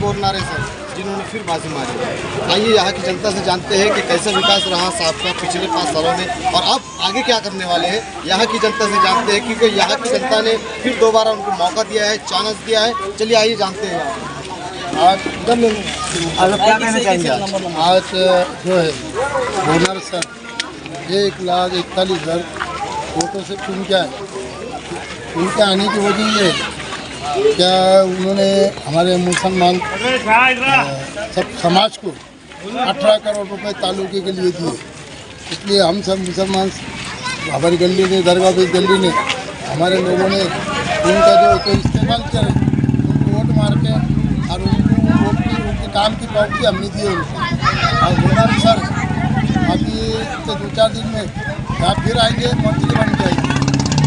Bornare sir, जिन्होंने फिर बाजी मारी। आइए यहाँ की जनता से जानते हैं कि कैसा विकास रहा साहब का पिछले 5 सालों में और अब आगे क्या करने वाले हैं। यहाँ की जनता से जानते हैं क्योंकि यहाँ की जनता ने फिर दोबारा उनको मौका दिया है, चांस दिया है। चलिए आइए जानते हैं। आज क्या कहना चाहेंगे? आज जो है बोरनारे सर 1,41,000 वोटों से चुन के आए। उनके आने की वजह ये है क्या उन्होंने हमारे मुसलमान सब समाज को 18 करोड़ रुपए तालुके के लिए दिए। इसलिए हम सब मुसलमान हमारी गली ने दरगाह बेस गली ने हमारे लोगों ने उनका जो तो इस्तेमाल करे, उनको वोट मार के और उनको वोट की उनके काम की पावती हमने दी उनको। और बोरनारे सर अभी तो 2-4 दिन में यहाँ फिर आएंगे, मंत्री बन जाएंगे,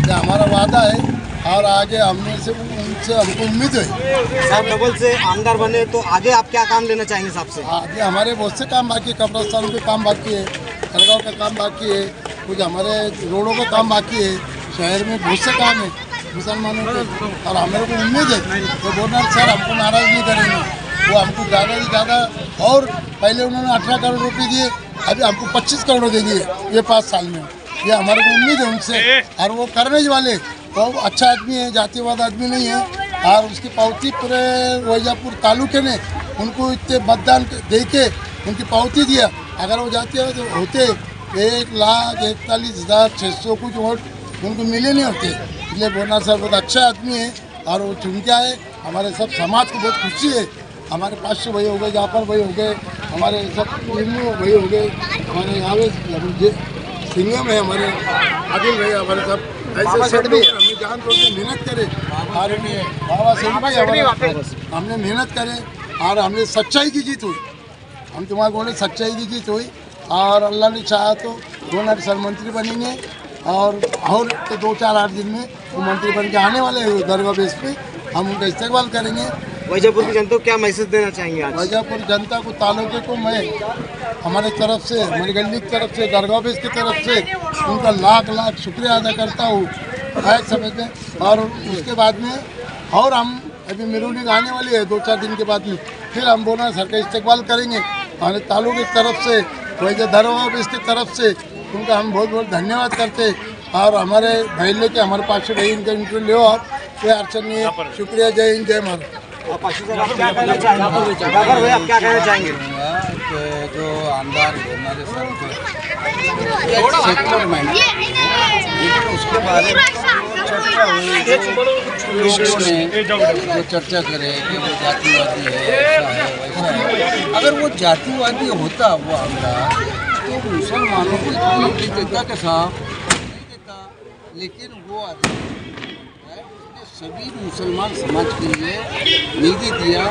ये हमारा वादा है। और आगे हमने से उनसे हमको उम्मीद है साहब डबल से आमदार बने तो आगे आप क्या काम लेना चाहेंगे साहब से? आगे हमारे बहुत से काम बाकी है, कब्रस्तानों के काम बाकी है, दरगाह का काम बाकी है, कुछ हमारे रोडों का काम बाकी है, शहर में बहुत से काम है मुसलमानों के। और हमारे को उम्मीद है तो बोरनारे सर हमको नाराज़ नहीं करेंगे। वो हमको ज़्यादा से ज़्यादा, और पहले उन्होंने 18 करोड़ रुपये दिए, अभी हमको 25 करोड़ दे दिए ये 5 साल में। ये हमारे को उम्मीद है उनसे, और वो करने वाले तो अच्छा आदमी है, जातिवाद आदमी नहीं है। और उसकी पावती पूरे वैजापुर तालुके ने उनको इतने मतदान दे के उनकी पावती दिया। अगर वो जाती है तो होते 1,41,600 कुछ वोट उनको मिले नहीं होते। इसलिए बोरनारे साहब बहुत अच्छा आदमी है और वो चुन के आए। हमारे सब समाज को बहुत खुशी है। हमारे 500 भाई हो गए, जाफर भाई हो गए, हमारे सब भाई हो गए, हमारे यहाँ सिंगम है, हमारे आदिल भाई, हमारे सब ऐसे सब लोग हमने जान तोड़ के मेहनत करे और बाबा साहब हमने मेहनत करे और हमने सच्चाई की जीत हुई। हम तुम्हारे बोले सच्चाई की जीत हुई और अल्लाह ने चाहा तो बोरनारे सर मंत्री बनेंगे और तो 2-4-8 दिन में वो मंत्री बन के आने वाले हैं। दरगाह बेस पे हम उनका इस्तेमाल करेंगे। वैजापुर की जनता को क्या मैसेज देना चाहेंगे आज? वैजापुर जनता को, तालुके को मैं हमारे तरफ से, हमारी गली की तरफ से, दरगाह बेस की तरफ से उनका लाख शुक्रिया अदा करता हूँ आए समझ में। और उसके बाद में और हम अभी मिरूलिंग आने वाली है 2-4 दिन के बाद में, फिर हम बोरनारे सर का इस्तेमाल करेंगे। हमारे तालुके की तरफ से, वैसे दरगाह बेस की तरफ से उनका हम बहुत बहुत धन्यवाद करते। और हमारे भाई लेके हमारे 500 भाई इनका इंटरव्यू लो आप, कोई अड़चन नहीं है। शुक्रिया, जय हिंद, जय भारत। आप क्या कहना चाहेंगे? जाफर भाई आप क्या कहना चाहेंगे? जो आमदार बोरनारे सर के सेक्टर में, लेकिन उसके बारे में चर्चा हुई, लोगों ने जो चर्चा करे कि वो जातिवादी है, ऐसा है वैसा है। अगर वो जातिवादी होता वो आमदार तो मुसलमानों को इतना नौकरी देता कि साहब नहीं देता। लेकिन वो आदमी सभी मुसलमान समाज के लिए निधि दिया,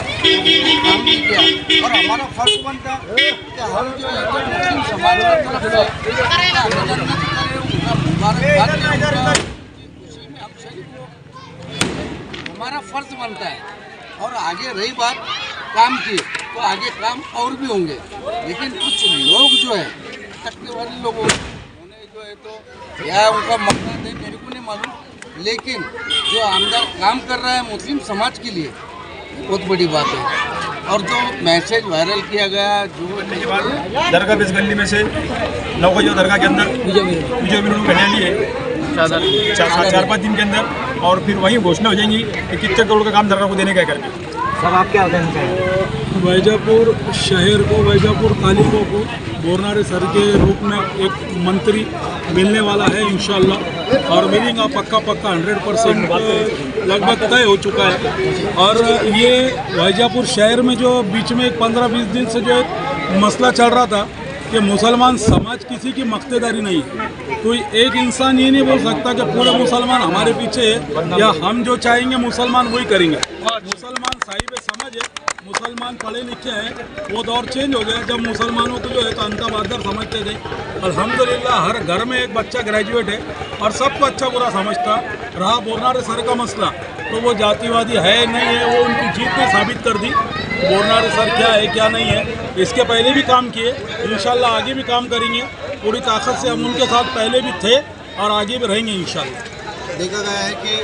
काम भी किया। और हमारा फर्ज बनता कि हम जो है मुस्लिम समाज की तरफ से खुशी में हम सभी को हमारा फर्ज बनता है। और आगे रही बात काम की, तो आगे काम और भी होंगे। लेकिन कुछ लोग जो है तकने वाले लोग उन्हें जो है तो या उनका मकसद है मेरे को नहीं मालूम, लेकिन जो आमदार काम कर रहा है मुस्लिम समाज के लिए बहुत बड़ी बात है। और जो मैसेज वायरल किया गया, जो दरगाह बेस गली में से नौकरियों दरगाह के अंदर विजय करने लिए 4-5 दिन के अंदर, और फिर वहीं घोषणा हो जाएंगी कि कितने करोड़ का काम दरगाह को देने का करके। सर आप क्या कहना चाहेंगे? वैजापुर शहर को, वैजापुर तालुकों को बोरनारे सर के रूप में एक मंत्री मिलने वाला है इंशाल्लाह। और मिलेगा पक्का 100% लगभग तय हो चुका है। और ये वैजापुर शहर में जो बीच में 15-20 दिन से जो एक मसला चल रहा था कि मुसलमान समाज किसी की मक्तेदारी नहीं है, कोई एक इंसान ये नहीं बोल सकता कि पूरे मुसलमान हमारे पीछे है या हम जो चाहेंगे मुसलमान वही करेंगे। मुसलमान साहिब समझ है, मुसलमान पढ़े लिखे हैं। वो दौर चेंज हो गया जब मुसलमानों को जो है तो अंता बहादुर समझते थे। अल्हम्दुलिल्लाह हर घर में एक बच्चा ग्रेजुएट है और सबको अच्छा बुरा समझता रहा। बोरनारे सर का मसला तो वो जातिवादी है नहीं है, वो उनकी जीत ने साबित कर दी। बोरनारे सर क्या है क्या नहीं है, इसके पहले भी काम किए, इंशाल्लाह आगे भी काम करेंगे। पूरी ताकत से हम उनके साथ पहले भी थे और आगे भी रहेंगे इंशाल्लाह। देखा गया है कि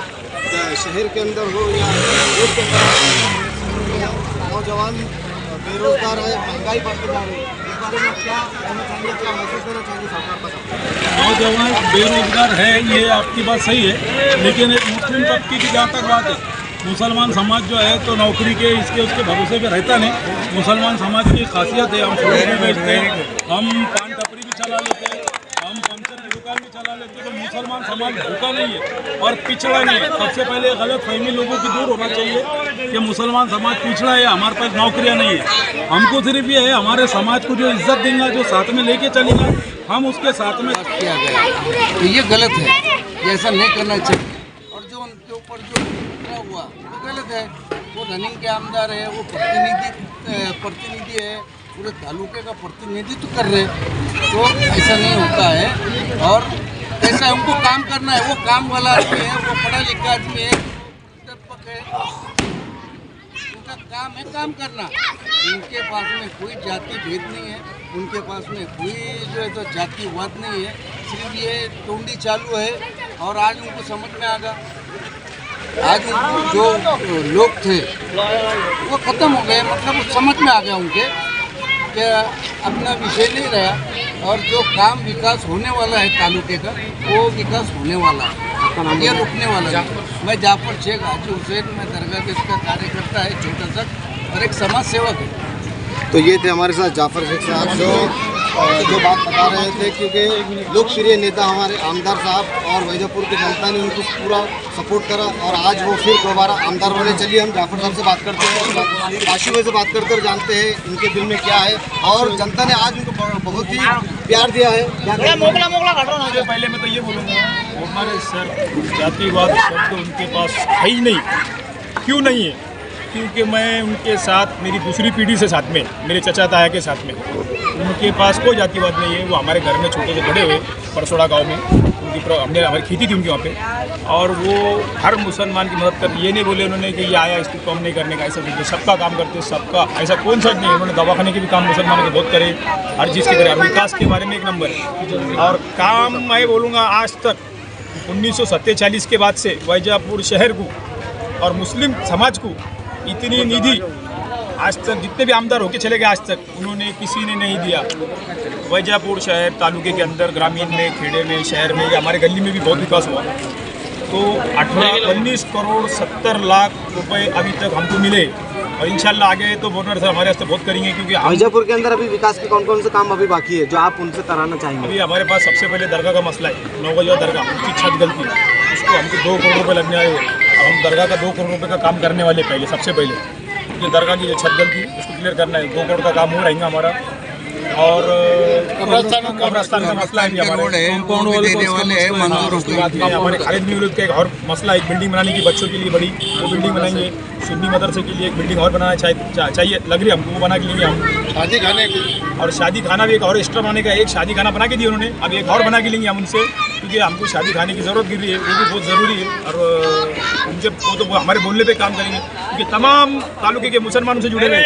शहर के अंदर हो या रोड के अंदर नौजवान बेरोजगार है, महंगाई बढ़ती जा रही है, इस बारे में क्या कहना चाहिए, क्या मैसेज देना चाहिए सरकार पर? नौजवान बेरोजगार है, ये आपकी बात सही है, लेकिन एक मुस्लिम तबके की जहाँ तक बात है, मुसलमान समाज जो है तो नौकरी के इसके उसके भरोसे पे रहता नहीं। मुसलमान समाज की खासियत है, हम फ्रूट भी बेचते हैं, हम पान टपरी भी चला लेते हैं, हम पंचर की दुकान भी चला लेते हैं। तो मुसलमान समाज भूखा नहीं है और पिछड़ा नहीं है। सबसे पहले गलत फहमी लोगों की दूर होना चाहिए कि मुसलमान समाज पिछड़ा है, हमारे पास नौकरियां नहीं है। हमको सिर्फ ये है, हमारे समाज को जो इज्जत देगा, जो साथ में लेके चलेगा, हम उसके साथ में किया गया तो ये गलत है, ये ऐसा नहीं करना चाहिए। और जो उनके ऊपर जो हुआ वो गलत है। वो रनिंग के आमदार है, वो प्रतिनिधि है, पूरे तालुके का प्रतिनिधित्व कर रहे, तो ऐसा नहीं होता है। और ऐसा उनको काम करना है, वो काम वाला आदमी है, वो पढ़ा लिखा आदमी है, अध्यापक है, उनका काम है काम करना। उनके पास में कोई जाति भेद नहीं है, उनके पास में कोई जो है तो जातिवाद नहीं है, सिर्फ ये टोंडी चालू है। और आज उनको समझ में आ गया, आज जो लोग थे वो ख़त्म हो गए, मतलब समझ में आ गया उनके कि अपना विषय नहीं रहा। और जो काम विकास होने वाला है तालुके का, वो विकास होने वाला है, ये रुकने वाला है। मैं जाफर शेख हाजी हुसैन, मैं दरगाह बेस का कार्यकर्ता है, छोटा सा, और एक समाज सेवक है। तो ये थे हमारे साथ जाफर शेख साहब जो बात बता रहे थे, क्योंकि लोकप्रिय नेता हमारे आमदार साहब और वैजापुर की जनता ने उनको पूरा सपोर्ट करा और आज वो फिर दोबारा आमदार बने। चलिए हम जाफर साहब से बात करते हैं, काशी भाई से बात करते और जानते हैं उनके दिल में क्या है और जनता ने आज उनको बहुत ही प्यार दिया है। सबसे पहले मैं तो ये बोलूँगा, हमारे सर जातिवाद शब्द उनके पास है ही नहीं। क्यों नहीं है? क्योंकि मैं उनके साथ, मेरी दूसरी पीढ़ी से साथ में, मेरे चचा ताया के साथ में, उनके पास कोई जातिवाद नहीं है। वो हमारे घर में छोटे से बड़े हुए परसोड़ा गांव में, हमने हमारी खेती थी उनके वहाँ पे, और वो हर मुसलमान की मदद कर, ये नहीं बोले उन्होंने कि ये आया इसको कम नहीं करने का, ऐसा नहीं, सबका काम करते, सबका, ऐसा कौन सा नहीं। उन्होंने दवाखाने के भी काम मुसलमानों के बहुत करे, हर चीज़ के करे, विकास के बारे में एक नंबर है। और काम मैं बोलूँगा आज तक 1947 के बाद से वैजापुर शहर को और मुस्लिम समाज को इतनी निधि आज तक जितने भी आमदार होके चले गए आज तक उन्होंने किसी ने नहीं दिया। वैजापुर शहर तालुके के अंदर, ग्रामीण में, खेड़े में, शहर में, हमारे गली में भी बहुत विकास हुआ। तो 19 करोड़ 70 लाख रुपए अभी तक हमको मिले और इंशाल्लाह आगे तो गवर्नर साहब हमारे वास्ते बहुत करेंगे। क्योंकि वैजापुर के अंदर अभी विकास के कौन कौन से काम अभी बाकी है जो आप उनसे कराना चाहेंगे? अभी हमारे पास सबसे पहले दरगाह का मसला है, 9 गज दरगाह, उसकी छत गलती, उसको हमको 2 करोड़ रुपये लगने आए। अब हम दरगाह का 2 करोड़ रुपये का काम करने वाले पहले, सबसे पहले ये दरगाह की जो छत गलती उसको क्लियर करना है। 2 करोड़ का काम हो रहेगा हमारा। और कब्रस्तान का मसला है कि हमारे कंपाउंड देने वाले हैं, मंजूर उसके बाद में हमारे खालिद मीरुद का एक और मसला, एक बिल्डिंग बनाने की बच्चों के लिए बड़ी, वो बिल्डिंग बनाएंगे। सुन्नी मदरसे के लिए एक बिल्डिंग और बनाना चाहिए लग रही है हमको, वो बना के लेंगे हम। शादी खाने की और शादी खाना भी एक और एक्स्ट्रा बनाने का, एक शादी खाना बना के दिया उन्होंने, अब एक और बना के लेंगे हम उनसे, क्योंकि हमको शादी खाने की ज़रूरत गिर रही है, वो भी बहुत ज़रूरी है। और उनसे वो तो हमारे बोलने पे काम करेंगे, क्योंकि तमाम तालुके के मुसलमानों से जुड़े हुए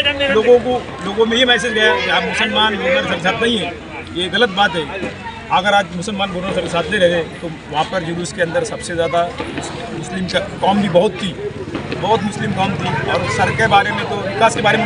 लोगों में ये मैसेज गया कि आप मुसलमान गवर्नर सर साथ नहीं है, ये गलत बात है। अगर आज मुसलमान गवर्नर सर साथ नहीं रहे तो वहाँ पर जुलूस के अंदर सबसे ज़्यादा मुस्लिम कौम भी बहुत थी, बहुत मुस्लिम कौम थी। और सर के बारे में तो विकास के बारे में